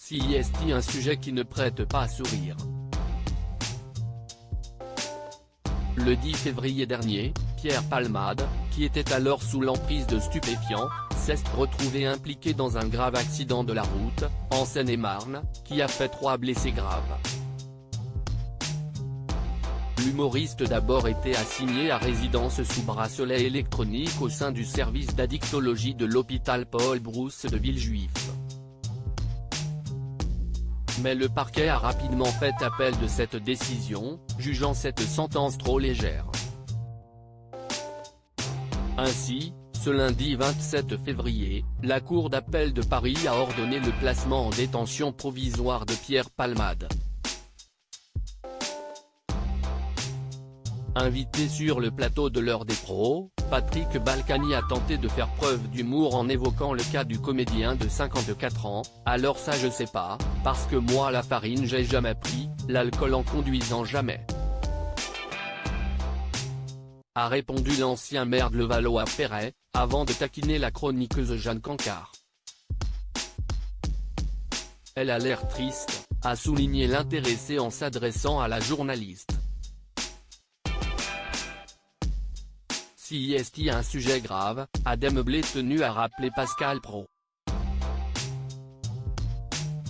CIST, un sujet qui ne prête pas à sourire. Le 10 février dernier, Pierre Palmade, qui était alors sous l'emprise de stupéfiants, s'est retrouvé impliqué dans un grave accident de la route, en Seine-et-Marne, qui a fait 3 blessés graves. L'humoriste d'abord était assigné à résidence sous bracelet électronique au sein du service d'addictologie de l'hôpital Paul Brousse de Villejuif. Mais le parquet a rapidement fait appel de cette décision, jugeant cette sentence trop légère. Ainsi, ce lundi 27 février, la Cour d'appel de Paris a ordonné le placement en détention provisoire de Pierre Palmade. Invité sur le plateau de l'heure des pros, Patrick Balkany a tenté de faire preuve d'humour en évoquant le cas du comédien de 54 ans, « Alors ça je sais pas, parce que moi la farine j'ai jamais pris, l'alcool en conduisant jamais », a répondu l'ancien maire de Levallois-Perret, avant de taquiner la chroniqueuse Jeanne Cancard. Elle a l'air triste, a souligné l'intéressé en s'adressant à la journaliste. CIST, un sujet grave, a démeublé tenu à rappeler Pascal Praud.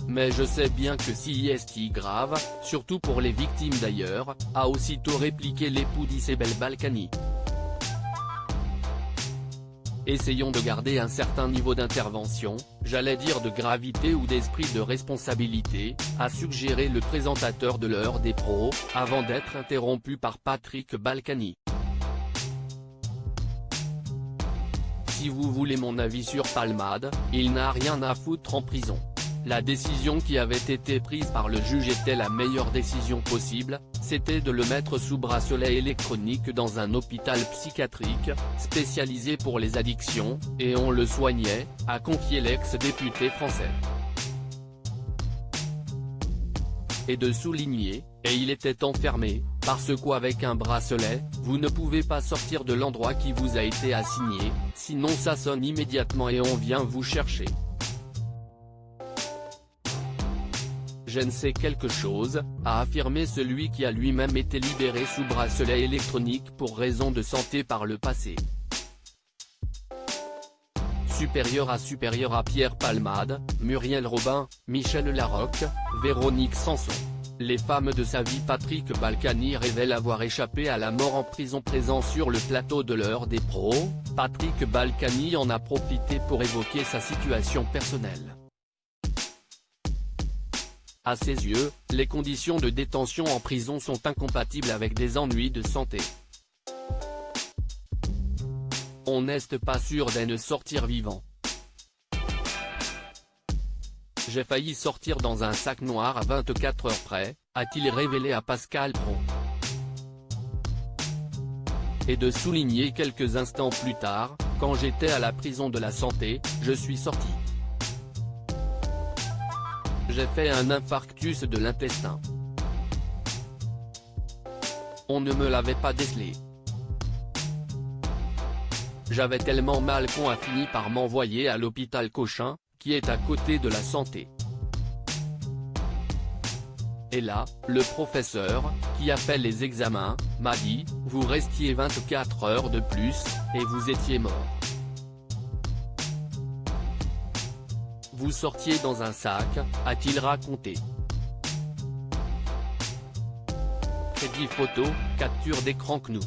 Mais je sais bien que CIST grave, surtout pour les victimes d'ailleurs, a aussitôt répliqué l'époux d'Isabelle Balkany. Essayons de garder un certain niveau d'intervention, j'allais dire de gravité ou d'esprit de responsabilité, a suggéré le présentateur de l'heure des pros, avant d'être interrompu par Patrick Balkany. Si vous voulez mon avis sur Palmade, il n'a rien à foutre en prison. La décision qui avait été prise par le juge était la meilleure décision possible, c'était de le mettre sous bracelet électronique dans un hôpital psychiatrique, spécialisé pour les addictions, et on le soignait, a confié l'ex-député français. Et de souligner, et il était enfermé, parce qu'avec un bracelet, vous ne pouvez pas sortir de l'endroit qui vous a été assigné, sinon ça sonne immédiatement et on vient vous chercher. Je ne sais quelque chose, a affirmé celui qui a lui-même été libéré sous bracelet électronique pour raison de santé par le passé. Supérieur à Pierre Palmade, Muriel Robin, Michel Larocque, Véronique Sanson. Les femmes de sa vie. Patrick Balkany révèle avoir échappé à la mort en prison. Présent sur le plateau de l'heure des pros, Patrick Balkany en a profité pour évoquer sa situation personnelle. À ses yeux, les conditions de détention en prison sont incompatibles avec des ennuis de santé. On n'est pas sûr d'en sortir vivant. J'ai failli sortir dans un sac noir à 24 heures près, a-t-il révélé à Pascal Praud. Et de souligner quelques instants plus tard, quand j'étais à la prison de la santé, je suis sorti. J'ai fait un infarctus de l'intestin. On ne me l'avait pas décelé. J'avais tellement mal qu'on a fini par m'envoyer à l'hôpital Cochin, qui est à côté de la santé. Et là, le professeur, qui a fait les examens, m'a dit, vous restiez 24 heures de plus, et vous étiez mort. Vous sortiez dans un sac, a-t-il raconté. Crédit photo, capture d'écran CNU.